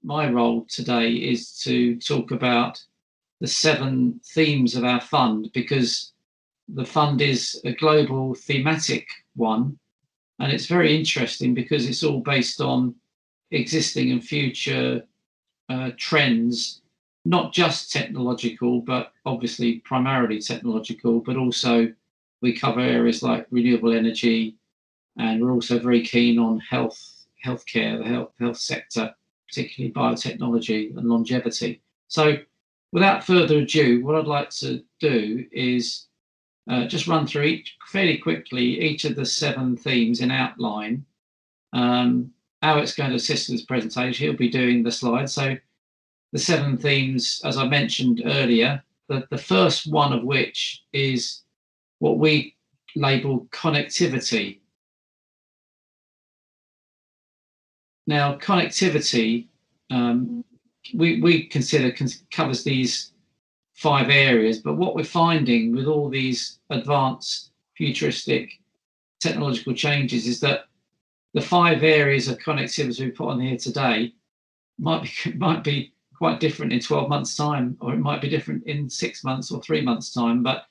my role today is to talk about the 7 themes of our fund, because the fund is a global thematic one, and it's very interesting because it's all based on existing and future trends, not just technological, but obviously primarily technological, but also we cover areas like renewable energy, and we're also very keen on healthcare, the health sector, particularly biotechnology and longevity. So without further ado, what I'd like to do is just run through fairly quickly each of the 7 themes in outline. Alex is going to assist with this presentation. He'll be doing the slides. So the 7 themes, as I mentioned earlier, the first one of which is what we label connectivity. Now, connectivity, we consider covers these 5 areas, but what we're finding with all these advanced futuristic technological changes is that the 5 areas of connectivity we put on here today might be quite different in 12 months' time, or it might be different in 6 months or 3 months' time, but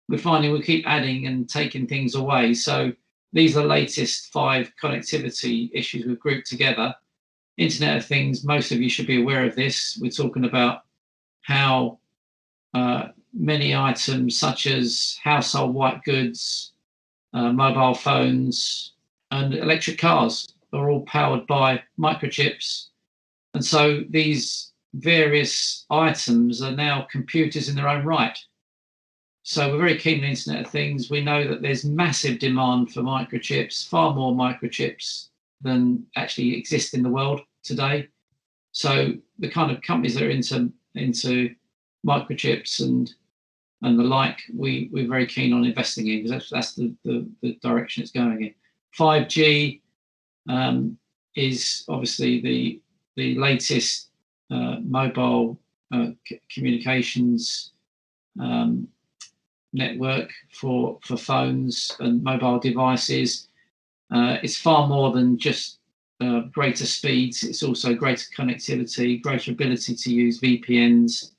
we're finding we keep adding and taking things away. So these are the latest 5 connectivity issues we've grouped together. Internet of Things, most of you should be aware of this. We're talking about how many items such as household white goods, mobile phones, and electric cars are all powered by microchips. And so these various items are now computers in their own right. So we're very keen on Internet of Things. We know that there's massive demand for microchips, far more microchips than actually exist in the world today. So the kind of companies that are into microchips and the like, we're very keen on investing in, because that's the direction it's going in. 5G is obviously the latest mobile communications network for phones and mobile devices. It's far more than just greater speeds. It's also greater connectivity, greater ability to use VPNs,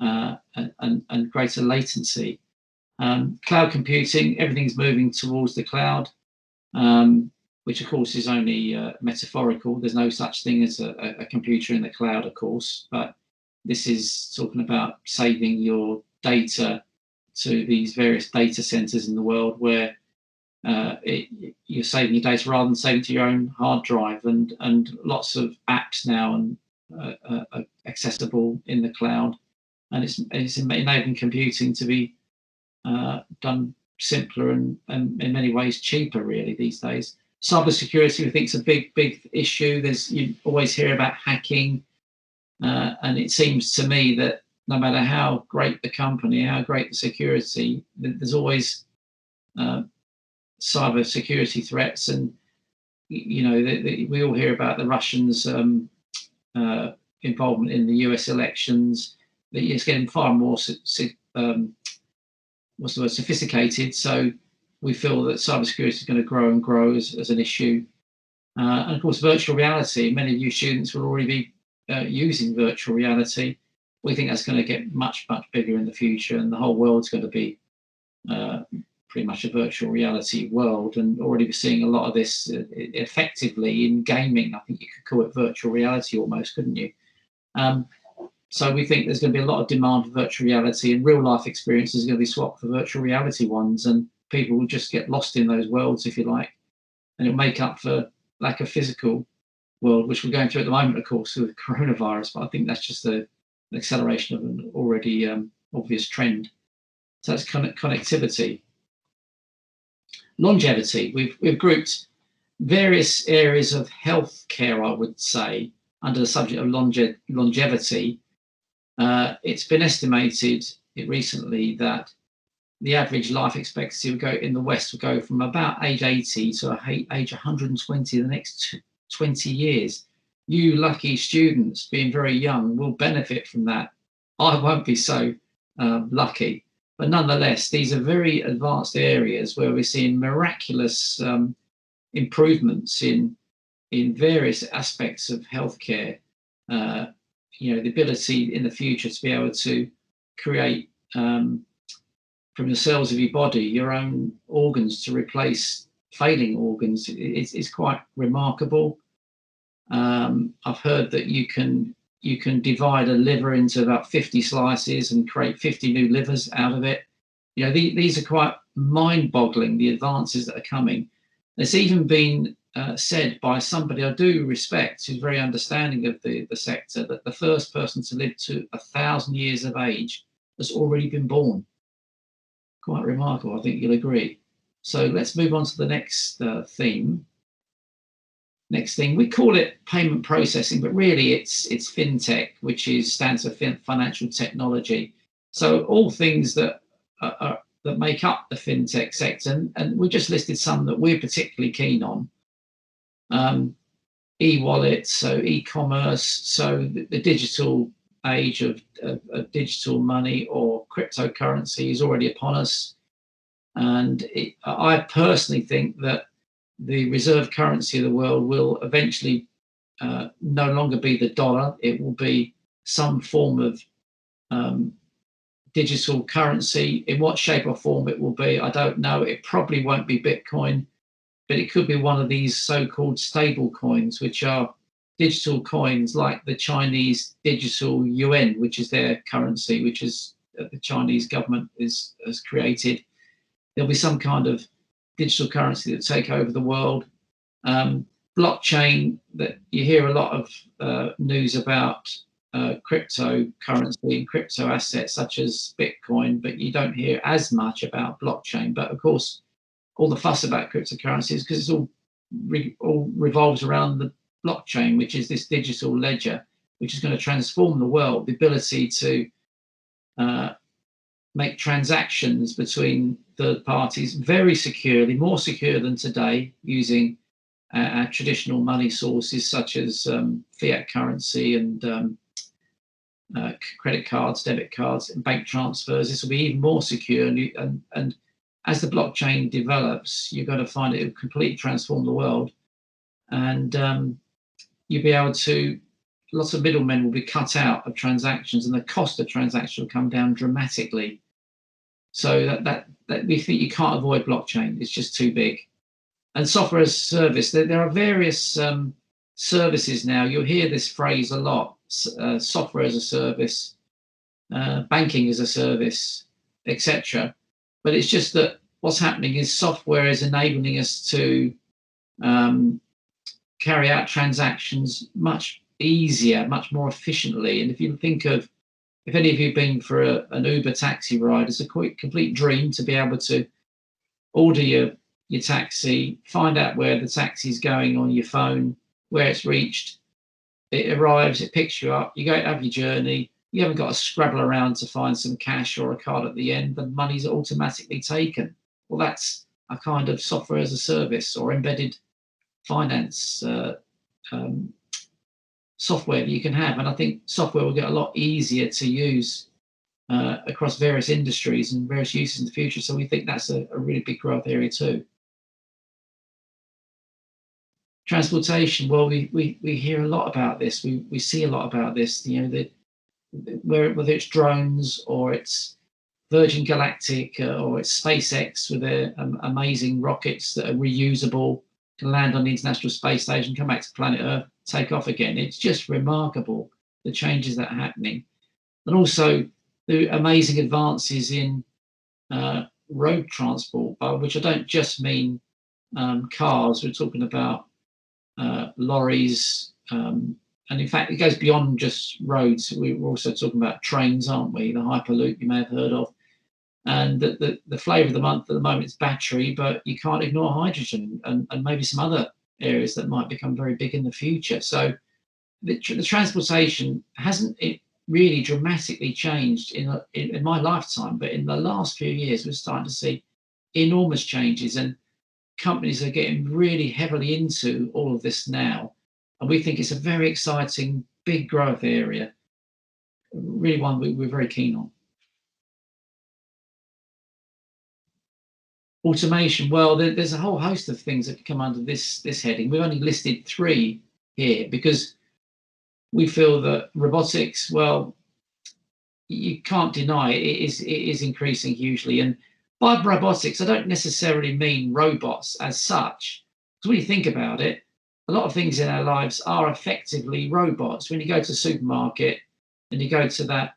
and greater latency. Cloud computing, everything's moving towards the cloud, which of course is only metaphorical. There's no such thing as a computer in the cloud, of course, but this is talking about saving your data to these various data centers in the world, where you're saving your data rather than saving to your own hard drive, and lots of apps now are accessible in the cloud, and it's enabling computing to be done simpler and in many ways cheaper, really, these days. Cybersecurity, we think, is a big issue. You always hear about hacking, and it seems to me that no matter how great the company, how great the security, there's always cyber security threats. And we all hear about the Russians' involvement in the US elections. It's getting far more sophisticated. So we feel that cybersecurity is going to grow and grow as an issue. And of course, virtual reality. Many of you students will already be using virtual reality. We think that's going to get much bigger in the future, and the whole world's going to be pretty much a virtual reality world. And already we're seeing a lot of this effectively in gaming. I think you could call it virtual reality almost, couldn't you? So we think there's going to be a lot of demand for virtual reality, and real life experiences are going to be swapped for virtual reality ones, and people will just get lost in those worlds, if you like, and it'll make up for lack of physical world, which we're going through at the moment, of course, with coronavirus. But I think that's just an acceleration of an already obvious trend. So that's connectivity. Longevity. We've grouped various areas of healthcare, I would say, under the subject of longevity. It's been estimated recently that the average life expectancy in the West will go from about age 80 to age 120 in the next 20 years. You lucky students, being very young, will benefit from that. I won't be so lucky. But nonetheless, these are very advanced areas where we're seeing miraculous improvements in various aspects of healthcare. uh, the ability in the future to be able to create from the cells of your body your own organs to replace failing organs is quite remarkable. I've heard that you can divide a liver into about 50 slices and create 50 new livers out of it. These are quite mind-boggling, the advances that are coming. There's even been said by somebody I do respect, who's very understanding of the sector, that the first person to live to 1,000 years of age has already been born. Quite remarkable, I think you'll agree. So let's move on to the next theme. Next thing, we call it payment processing, but really it's fintech, which stands for financial technology. So all things that that make up the fintech sector, and we just listed some that we're particularly keen on. E-wallets, so e-commerce, so the digital age of digital money or cryptocurrency is already upon us. And I personally think that the reserve currency of the world will eventually no longer be the dollar. It will be some form of digital currency. In what shape or form it will be, I don't know. It probably won't be Bitcoin, but it could be one of these so-called stable coins, which are digital coins like the Chinese digital yuan, which is their currency, which is the Chinese government has created. There'll be some kind of digital currency that will take over the world. Blockchain, that you hear a lot of news about cryptocurrency and crypto assets such as Bitcoin, but you don't hear as much about blockchain. But of course, all the fuss about cryptocurrencies because it's all revolves around the blockchain, which is this digital ledger, which is going to transform the world. The ability to make transactions between third parties very securely, more secure than today, using our traditional money sources such as fiat currency and credit cards, debit cards, and bank transfers. This will be even more secure. And as the blockchain develops, you're going to find it will completely transform the world. And you'll be able to, lots of middlemen will be cut out of transactions, and the cost of transactions will come down dramatically. So that we think you can't avoid blockchain. It's just too big. And software as a service, there are various services now. You'll hear this phrase a lot, software as a service, banking as a service, etc. But it's just that what's happening is software is enabling us to carry out transactions much easier, much more efficiently. And if you think of, if any of you have been for an Uber taxi ride, it's a complete dream to be able to order your taxi, find out where the taxi is going on your phone, where it's reached, it arrives, it picks you up, you go have your journey, you haven't got to scrabble around to find some cash or a card at the end, the money's automatically taken. Well, that's a kind of software as a service or embedded finance software that you can have. And I think software will get a lot easier to use across various industries and various uses in the future. So we think that's a really big growth area too. Transportation, well, we hear a lot about this. We see a lot about this. Whether it's drones or it's Virgin Galactic or it's SpaceX with their amazing rockets that are reusable, can land on the International Space Station, come back to planet Earth, take off again. It's just remarkable, the changes that are happening. And also the amazing advances in road transport, by which I don't just mean cars. We're talking about lorries, and in fact, it goes beyond just roads. We're also talking about trains, aren't we? The Hyperloop, you may have heard of. And the flavour of the month at the moment is battery, but you can't ignore hydrogen and maybe some other areas that might become very big in the future. So the transportation hasn't really dramatically changed in my lifetime, but in the last few years, we're starting to see enormous changes, and companies are getting really heavily into all of this now. And we think it's a very exciting, big growth area, really one we're very keen on. Automation, well, there's a whole host of things that come under this heading. We've only listed 3 here because we feel that robotics, well, you can't deny it is increasing hugely. And by robotics, I don't necessarily mean robots as such. Because when you think about it, a lot of things in our lives are effectively robots. When you go to the supermarket and you go to that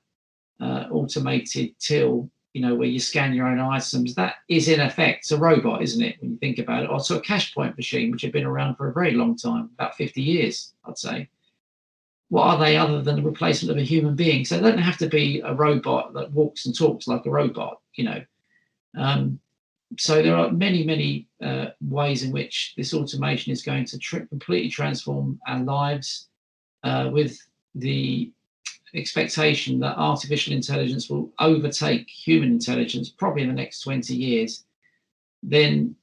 automated till, where you scan your own items, that is in effect a robot, isn't it? When you think about it, or to a cash point machine, which have been around for a very long time, about 50 years, I'd say. What are they other than the replacement of a human being? So they don't have to be a robot that walks and talks like a robot. Um, so there are many, many ways in which this automation is going to completely transform our lives, with the expectation that artificial intelligence will overtake human intelligence probably in the next 20 years. Then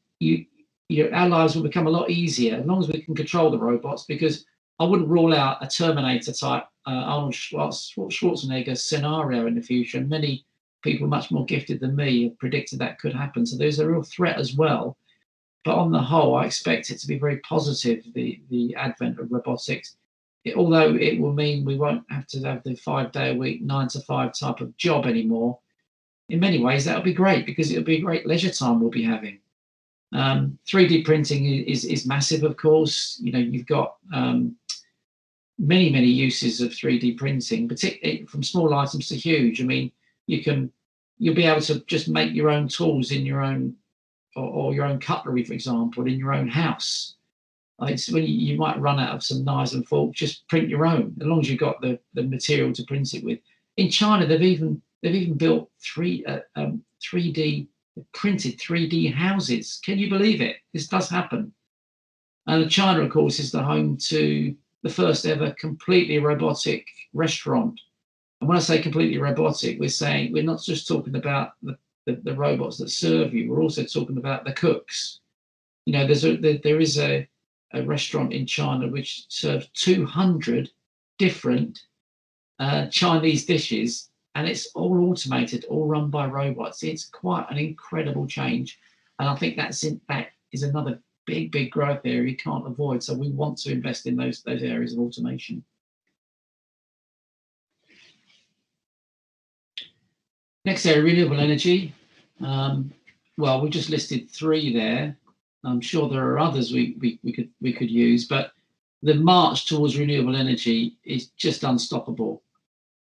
our lives will become a lot easier as long as we can control the robots, because I wouldn't rule out a Terminator type Arnold Schwarzenegger scenario in the future. Many people much more gifted than me have predicted that could happen. So there's a real threat as well. But on the whole, I expect it to be very positive, the advent of robotics. Although it will mean we won't have to have the 5-day-a-week, 9 to 5 type of job anymore. In many ways, that'll be great, because it'll be a great leisure time we'll be having. 3D printing is massive, of course. You've got many, many uses of 3D printing, particularly from small items to huge. I mean, you'll be able to just make your own tools in your own, or your own cutlery, for example, in your own house. It's when you might run out of some knives and forks, just print your own, as long as you've got the material to print it with. In China, they've even built 3D printed 3D houses. Can you believe it? This does happen. And China, of course, is the home to the first ever completely robotic restaurant. And when I say completely robotic, we're not just talking about the robots that serve you. We're also talking about the cooks. There is a restaurant in China which serves 200 different Chinese dishes, and it's all automated, all run by robots. It's quite an incredible change, and I think that is another big growth area you can't avoid. So we want to invest in those areas of automation. Next area, renewable energy. Well, we just listed 3 there. I'm sure there are others we could use, but the march towards renewable energy is just unstoppable.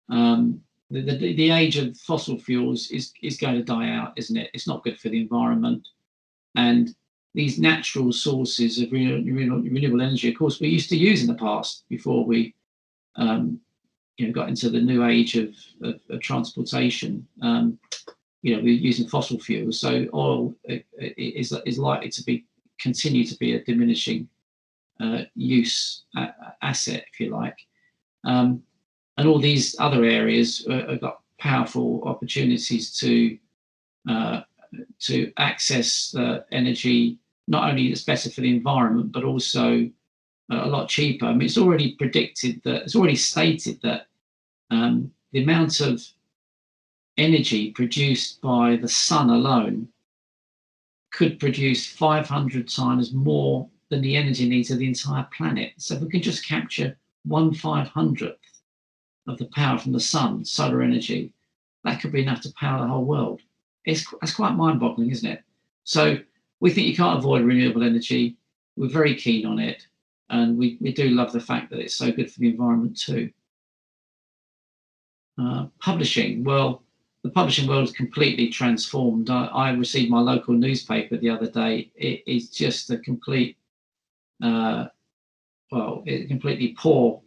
The age of fossil fuels is going to die out, isn't it? It's not good for the environment. And these natural sources of renewable energy, of course, we used to use in the past before we got into the new age of transportation. We're using fossil fuels, so oil is likely to continue to be a diminishing use asset, if you like. And all these other areas have got powerful opportunities to access energy, not only that's better for the environment, but also a lot cheaper. I mean, it's already stated that the amount of energy produced by the sun alone could produce 500 times more than the energy needs of the entire planet. So if we can just capture 1/500th of the power from the sun, solar energy, that could be enough to power the whole world. That's quite mind-boggling, isn't it? So we think you can't avoid renewable energy. We're very keen on it, and we do love the fact that it's so good for the environment too. Publishing, well, the publishing world is completely transformed. I received my local newspaper the other day. It is just a completely poor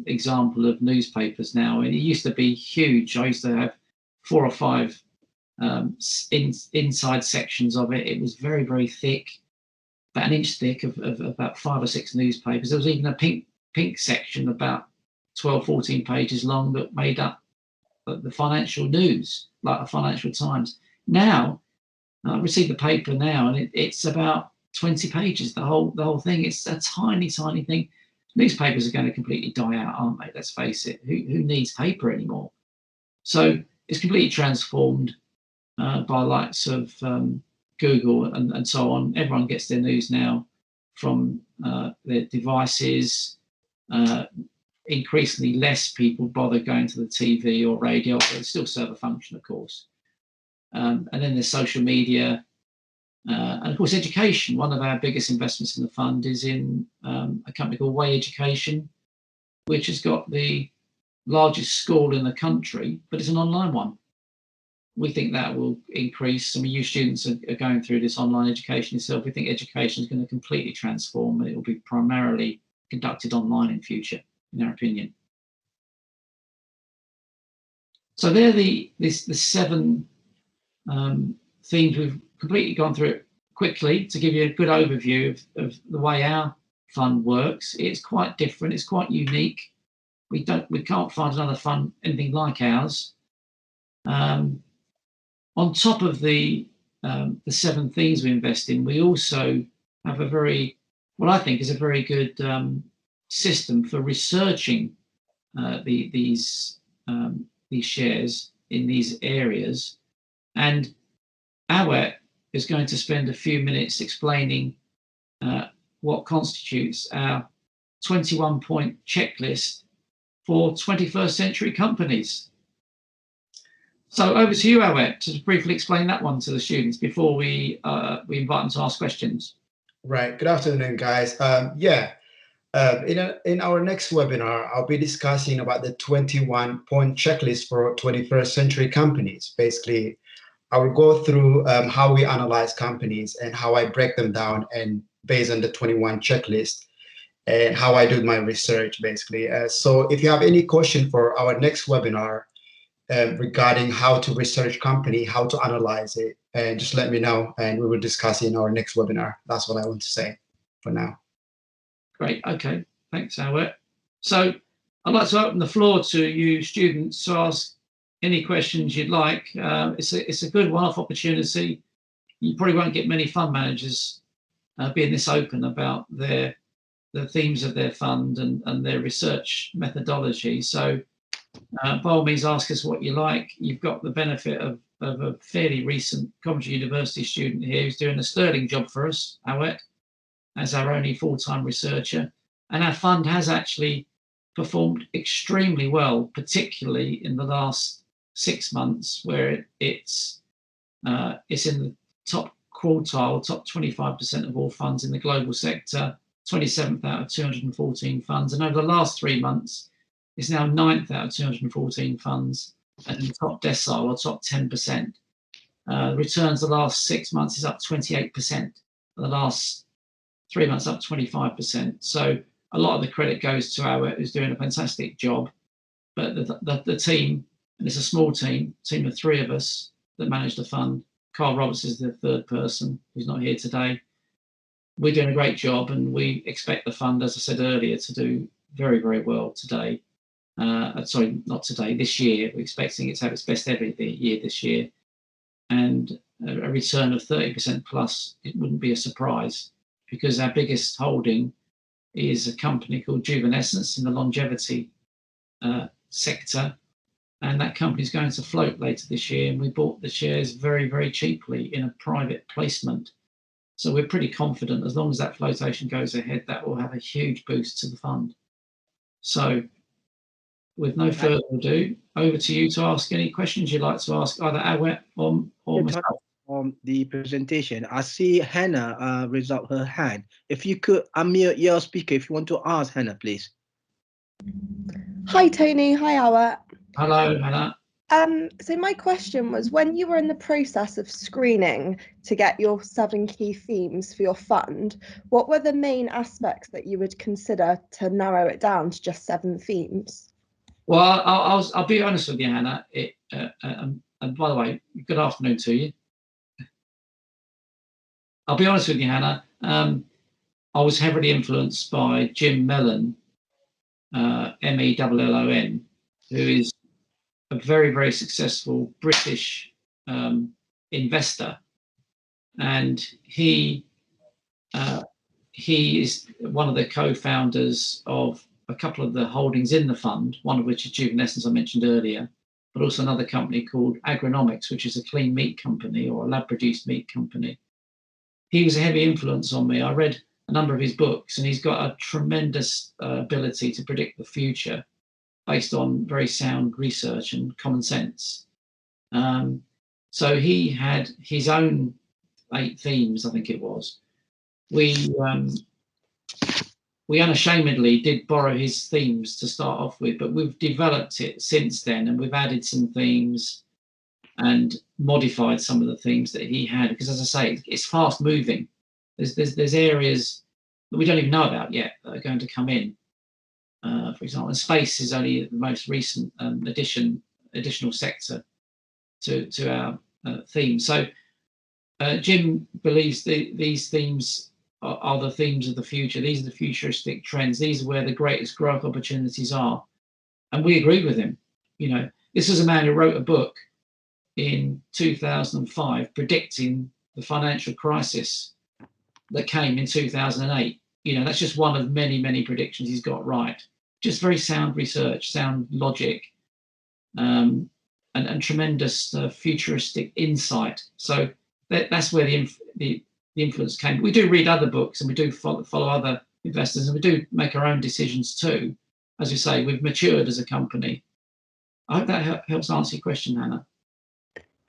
example of newspapers now. It used to be huge. I used to have 4 or 5 inside sections of it. It was very, very thick, about an inch thick, of about 5 or 6 newspapers. There was even a pink section about 12, 14 pages long that made up the financial news, like the Financial Times. Now, I received the paper now, and it's about 20 pages. The whole thing. It's a tiny thing. Newspapers are going to completely die out, aren't they? Let's face it. Who needs paper anymore? So it's completely transformed by likes of Google and so on. Everyone gets their news now from their devices. increasingly less people bother going to the TV or radio, but it still serve a function, of course. And then there's social media, and of course education. One of our biggest investments in the fund is in a company called Way Education, which has got the largest school in the country, but it's an online one. We think that will increase. I mean, you students are going through this online education yourself. We think education is going to completely transform, and it will be primarily conducted online in future, in our opinion. So they're the 7 themes. We've completely gone through it quickly to give you a good overview of the way our fund works. It's quite different. It's quite unique. We can't find another fund anything like ours. On top of the 7 themes we invest in, we also have what I think is a very good system for researching these shares in these areas. And Awet is going to spend a few minutes explaining what constitutes our 21-point checklist for 21st century companies. So over to you, Awet, to briefly explain that one to the students before we invite them to ask questions. Right. Good afternoon, guys. In our next webinar, I'll be discussing about the 21-point checklist for 21st century companies. Basically, I will go through how we analyze companies and how I break them down and based on the 21 checklist and how I do my research, basically. So if you have any question for our next webinar regarding how to research company, how to analyze it, and just let me know and we will discuss in our next webinar. That's what I want to say for now. Great. Okay. Thanks, Awet. So I'd like to open the floor to you students to ask any questions you'd like. It's a good one-off opportunity. You probably won't get many fund managers being this open about the themes of their fund and their research methodology. So by all means, ask us what you like. You've got the benefit of a fairly recent Coventry University student here who's doing a sterling job for us, Awet, as our only full-time researcher. And our fund has actually performed extremely well, particularly in the last 6 months, where it's in the top quartile, top 25% of all funds in the global sector, 27th out of 214 funds. And over the last 3 months, it's now 9th out of 214 funds and in the top decile or top 10%. Returns the last 6 months is up 28%. The last 3 months up 25%. So a lot of the credit goes to Awet, who's doing a fantastic job. But the team, and it's a small team of 3 of us that manage the fund. Carl Roberts is the 3rd person who's not here today. We're doing a great job, and we expect the fund, as I said earlier, to do very, very well today. Sorry, not today, this year. We're expecting it to have its best ever year this year. And a return of 30% plus, it wouldn't be a surprise, because our biggest holding is a company called Juvenescence in the longevity sector. And that company is going to float later this year. And we bought the shares very, very cheaply in a private placement. So we're pretty confident as long as that flotation goes ahead, that will have a huge boost to the fund. So with no further ado, over to you to ask any questions you'd like to ask either Awet or myself. On the presentation, I see Hannah raise up her hand. If you could unmute your speaker, if you want to ask Hannah, please. Hi, Tony. Hi, Awet. Hello, Hannah. So my question was, when you were in the process of screening to get your 7 key themes for your fund, what were the main aspects that you would consider to narrow it down to just 7 themes? Well, I'll be honest with you, Hannah. And by the way, good afternoon to you. I'll be honest with you, Hannah. I was heavily influenced by Jim Mellon, Mellon, who is a very, very successful British investor, and he is one of the co-founders of a couple of the holdings in the fund, one of which is Juvenescence, I mentioned earlier, but also another company called Agronomics, which is a clean meat company or a lab-produced meat company. He was a heavy influence on me. I read a number of his books, and he's got a tremendous ability to predict the future based on very sound research and common sense. So he had his own 8 themes, I think it was. We unashamedly did borrow his themes to start off with, but we've developed it since then, and we've added some themes and modified some of the themes that he had, because, as I say, it's fast moving. There's areas that we don't even know about yet that are going to come in. For example, space is only the most recent additional sector to our theme. So Jim believes these themes are the themes of the future. These are the futuristic trends. These are where the greatest growth opportunities are. And we agreed with him. You know, this was a man who wrote a book in 2005 predicting the financial crisis that came in 2008. You know, that's just one of many, many predictions he's got right. Just very sound research, sound logic, and tremendous futuristic insight. So that's where the influence came. We do read other books, and we do follow other investors, and we do make our own decisions too. As you say, we've matured as a company. I hope that helps answer your question, Hannah.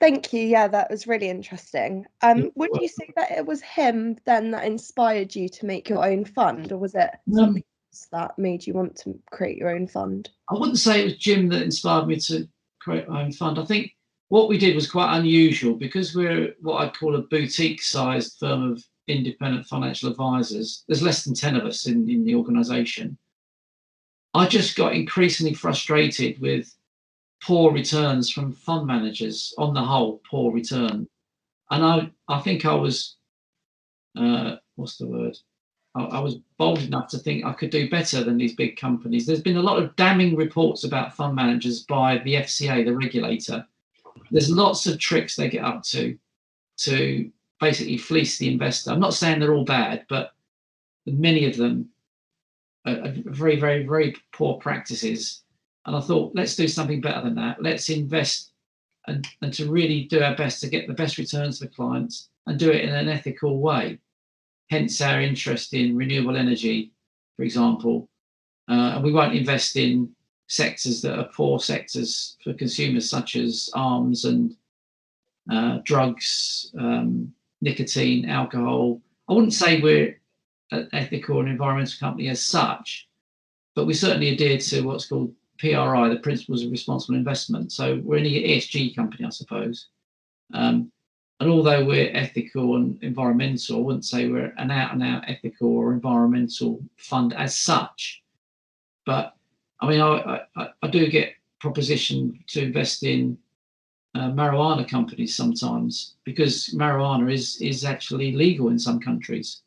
Thank you. Yeah, that was really interesting. Would you say that it was him then that inspired you to make your own fund, or was it something else that made you want to create your own fund? I wouldn't say it was Jim that inspired me to create my own fund. I think what we did was quite unusual, because we're what I'd call a boutique-sized firm of independent financial advisors. There's less than 10 of us in the organisation. I just got increasingly frustrated with poor returns from fund managers, on the whole, poor return. And I think I was, what's the word? I was bold enough to think I could do better than these big companies. There's been a lot of damning reports about fund managers by the FCA, the regulator. There's lots of tricks they get up to basically fleece the investor. I'm not saying they're all bad, but many of them are very, very, very poor practices. And I thought, let's do something better than that. Let's invest and to really do our best to get the best returns for clients, and do it in an ethical way. Hence our interest in renewable energy, for example. And we won't invest in sectors that are poor sectors for consumers, such as arms and drugs, nicotine, alcohol. I wouldn't say we're an ethical and environmental company as such, but we certainly adhere to what's called PRI, the Principles of Responsible Investment. So we're an ESG company, I suppose. And although we're ethical and environmental, I wouldn't say we're an out-and-out ethical or environmental fund as such. But I mean, I do get proposition to invest in marijuana companies sometimes, because marijuana is actually legal in some countries.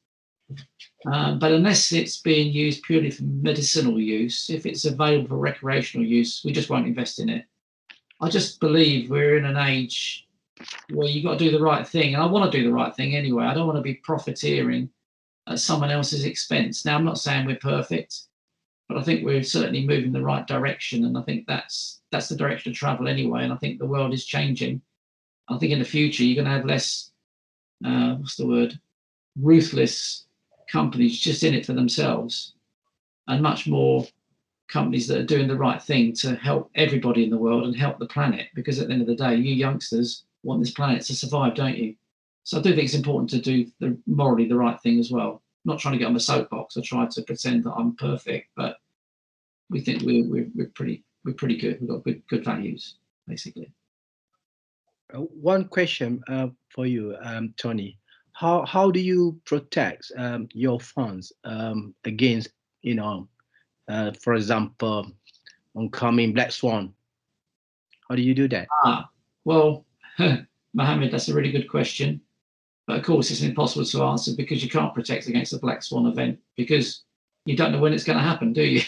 But unless it's being used purely for medicinal use, if it's available for recreational use, we just won't invest in it. I just believe we're in an age where you've got to do the right thing. And I want to do the right thing anyway. I don't want to be profiteering at someone else's expense. Now, I'm not saying we're perfect, but I think we're certainly moving the right direction. And I think that's the direction of travel anyway. And I think the world is changing. I think in the future, you're going to have less, ruthless companies just in it for themselves, and much more companies that are doing the right thing to help everybody in the world and help the planet. Because at the end of the day, you youngsters want this planet to survive, don't you? So I do think it's important to do morally the right thing as well. I'm not trying to get on the soapbox or try to pretend that I'm perfect, but we think we're pretty good. We've got good values, basically. One question for you, Tony. How do you protect your funds against, for example, oncoming black swan? How do you do that? Well, Mohammed, that's a really good question. But of course, it's impossible to answer, because you can't protect against a black swan event, because you don't know when it's going to happen, do you?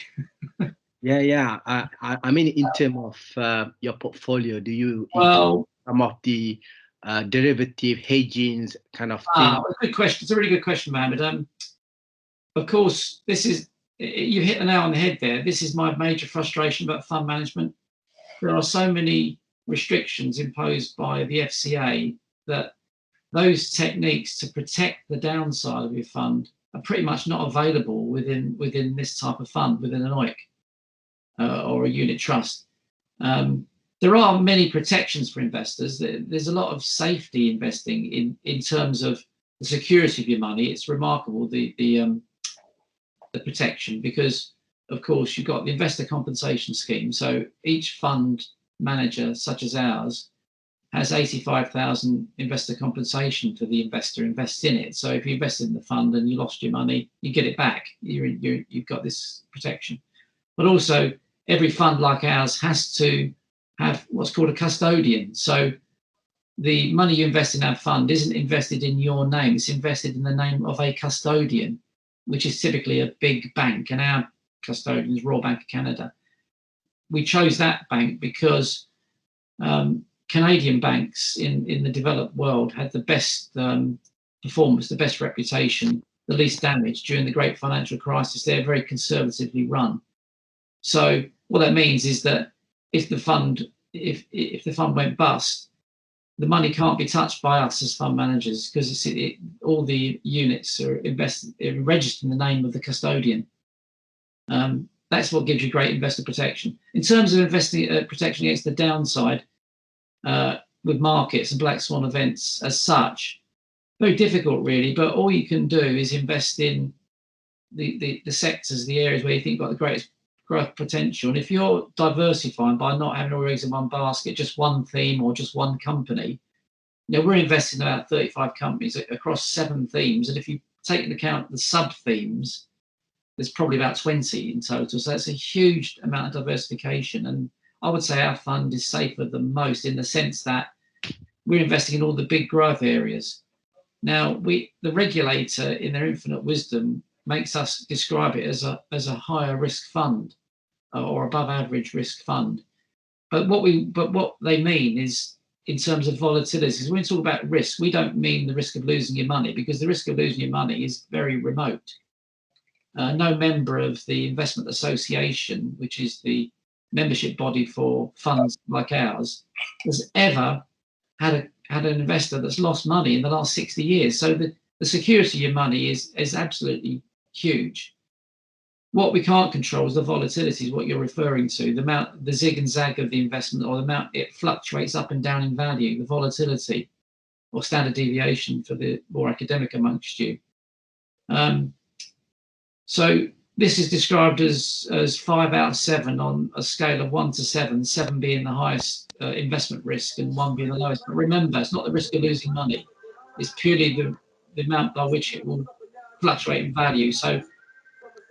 Yeah. I mean, in terms of your portfolio, do you some of the derivative hedging kind of thing? Good question. It's a really good question, Mohammed. Of course, you hit the nail on the head there. This is my major frustration about fund management. There are so many restrictions imposed by the FCA that those techniques to protect the downside of your fund are pretty much not available within this type of fund, within an OIC or a unit trust. There are many protections for investors. There's a lot of safety investing in terms of the security of your money. It's remarkable, the protection, because of course you've got the investor compensation scheme. So each fund manager, such as ours, has 85,000 investor compensation for the investor invests in it. So if you invested in the fund and you lost your money, you get it back. You've got this protection. But also, every fund like ours has to have what's called a custodian. So the money you invest in our fund isn't invested in your name, it's invested in the name of a custodian, which is typically a big bank, and our custodian is Royal Bank of Canada. We chose that bank because Canadian banks in the developed world had the best performance, the best reputation, the least damage during the great financial crisis. They're very conservatively run. So what that means is that if the fund went bust, the money can't be touched by us as fund managers, because all the units are registered in the name of the custodian. That's what gives you great investor protection. In terms of investing protection against the downside with markets and black swan events as such, very difficult really, but all you can do is invest in the sectors, the areas where you think you've got the greatest growth potential. And if you're diversifying by not having all your eggs in one basket, just one theme or just one company, we're investing in about 35 companies across 7 themes. And if you take into account the sub themes, there's probably about 20 in total. So that's a huge amount of diversification. And I would say our fund is safer than most, in the sense that we're investing in all the big growth areas. Now, the regulator, in their infinite wisdom, makes us describe it as a higher risk fund or above average risk fund. But what they mean is, in terms of volatility, when we talk about risk, we don't mean the risk of losing your money, because the risk of losing your money is very remote. No member of the Investment Association, which is the membership body for funds like ours, has ever had an investor that's lost money in the last 60 years. So the security of your money is absolutely huge. What we can't control is the volatility, is what you're referring to, the zig and zag of the investment, or the amount it fluctuates up and down in value, the volatility or standard deviation for the more academic amongst you. So this is described as 5 out of 7 on a scale of 1 to 7, 7 being the highest investment risk and 1 being the lowest. But remember, it's not the risk of losing money, it's purely the amount by which it will fluctuate in value. So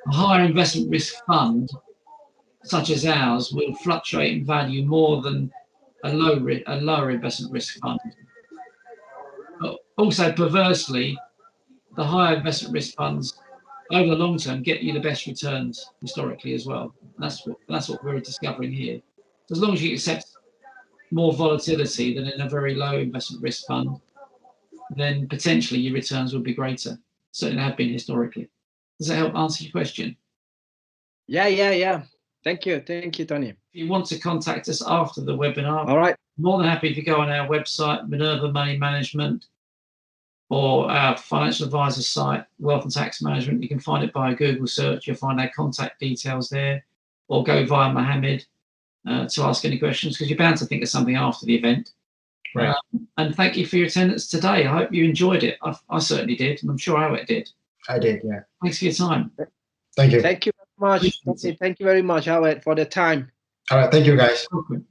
a higher investment risk fund, such as ours, will fluctuate in value more than a lower investment risk fund. But also, perversely, the higher investment risk funds over the long term get you the best returns historically as well. And that's what we're discovering here. So as long as you accept more volatility than in a very low investment risk fund, then potentially your returns will be greater. Certainly have been historically. Does that help answer your question? Yeah. Thank you, Tony. If you want to contact us after the webinar, all right, more than happy to go on our website, Minerva Money Management, or our financial advisor site, Wealth and Tax Management. You can find it by a Google search. You'll find our contact details there, or go via Mohammed to ask any questions, because you're bound to think of something after the event. Right. And thank you for your attendance today. I hope you enjoyed it. I certainly did, and I'm sure Howard did. I did, yeah. Thanks for your time. Thank you. Thank you very much. Thank you very much, Howard, for the time. All right, thank you, guys. Welcome.